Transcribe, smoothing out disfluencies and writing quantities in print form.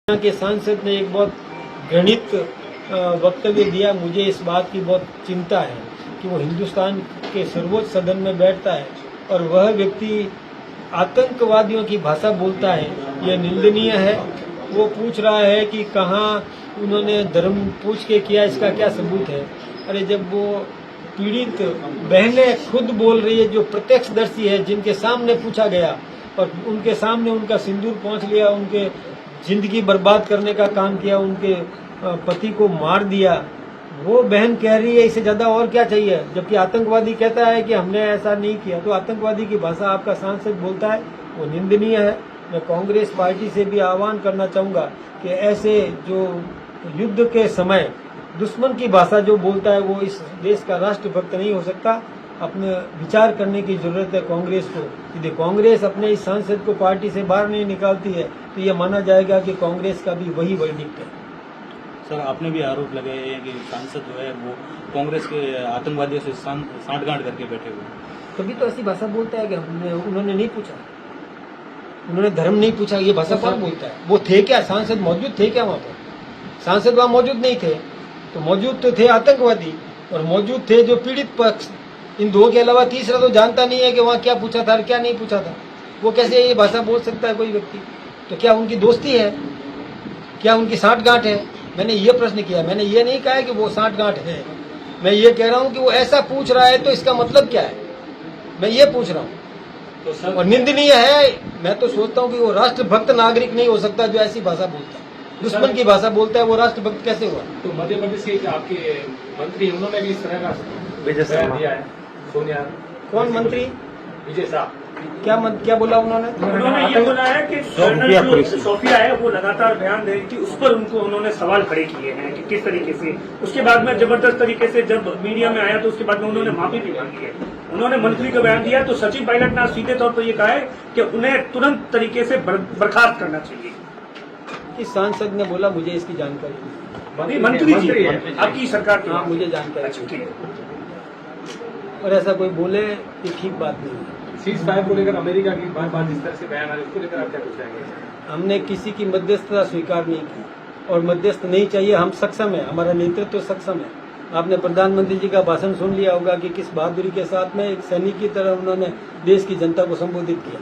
यहाँ के सांसद ने एक बहुत घृणित वक्तव्य दिया। मुझे इस बात की बहुत चिंता है कि वो हिंदुस्तान के सर्वोच्च सदन में बैठता है और वह व्यक्ति आतंकवादियों की भाषा बोलता है। यह निंदनीय है। वो पूछ रहा है कि कहाँ उन्होंने धर्म पूछ के किया, इसका क्या सबूत है। अरे जब वो पीड़ित बहनें खुद बोल रही है, जो प्रत्यक्षदर्शी है, जिनके सामने पूछा गया और उनके सामने उनका सिंदूर पहुंच लिया, उनके जिंदगी बर्बाद करने का काम किया, उनके पति को मार दिया, वो बहन कह रही है इससे ज्यादा और क्या चाहिए। जबकि आतंकवादी कहता है कि हमने ऐसा नहीं किया। तो आतंकवादी की भाषा आपका सांसद बोलता है, वो निंदनीय है। मैं कांग्रेस पार्टी से भी आह्वान करना चाहूंगा कि ऐसे जो युद्ध के समय दुश्मन की भाषा जो बोलता है वो इस देश का राष्ट्रभक्त नहीं हो सकता। अपने विचार करने की जरूरत है कांग्रेस को। यदि कांग्रेस अपने इस सांसद को पार्टी से बाहर नहीं निकालती है तो ये माना जाएगा कि कांग्रेस का भी वही वर्डिक्ट है। सर, आपने भी आरोप लगाए हैं कि सांसद जो है वो कांग्रेस के आतंकवादियों से सांठगांठ करके बैठे हुए। कभी तो ऐसी भाषा बोलता है कि उन्होंने नहीं पूछा, उन्होंने धर्म नहीं पूछा। ये भाषा कौन बोलता है? वो थे क्या? सांसद मौजूद थे क्या वहाँ पर? सांसद वहाँ मौजूद नहीं थे, तो मौजूद तो थे आतंकवादी और मौजूद थे जो पीड़ित पक्ष। इन दो के अलावा तीसरा तो जानता नहीं है कि वहाँ क्या पूछा था और क्या नहीं पूछा था। वो कैसे ये भाषा बोल सकता है कोई व्यक्ति? तो क्या उनकी दोस्ती है? क्या उनकी सांठगांठ है? मैंने ये प्रश्न किया। मैंने ये नहीं कहा है कि वो सांठगांठ है। मैं ये कह रहा हूँ कि वो ऐसा पूछ रहा है तो इसका मतलब क्या है, मैं ये पूछ रहा हूँ। तो सर, और निंदनीय है। मैं तो सोचता हूँ कि वो राष्ट्रभक्त नागरिक नहीं हो सकता जो ऐसी भाषा बोलता है, दुश्मन की भाषा बोलता है। वो राष्ट्रभक्त कैसे हुआ? तो मध्य प्रदेश के आपके मंत्री उन्होंने भी इस तरह का बयान दिया है। सोनिया, कौन मंत्री? विजय साहब, क्या बोला उन्होंने? उन्होंने ये बोला है कि सोफिया है वो लगातार बयान दे रही थी, उस पर उन्होंने सवाल खड़े किए हैं कि किस तरीके से। उसके बाद में जबरदस्त तरीके से जब मीडिया में आया तो उसके बाद में उन्होंने माफी भी मांगी है। उन्होंने मंत्री का बयान दिया तो सचिन पायलट ने सीधे तौर पर यह कहा है कि उन्हें तुरंत तरीके से बर्खास्त करना चाहिए। इस सांसद ने बोला, मुझे इसकी जानकारी मंत्री जी आपकी सरकार की। हाँ, मुझे जानकारी। अच्छा, ठीक है। और ऐसा कोई बोले ये ठीक बात नहीं है। सीज फायर को लेकर अमेरिका की बात इस तरह से बयान आ रहा है, उसको लेकर आप क्या पूछेंगे? हमने किसी की मध्यस्थता स्वीकार नहीं की और मध्यस्थ नहीं चाहिए। हम सक्षम है, हमारा नेतृत्व सक्षम है। आपने प्रधानमंत्री जी का भाषण सुन लिया होगा कि किस बहादुरी के साथ में एक सैनिक की तरह उन्होंने देश की जनता को संबोधित किया।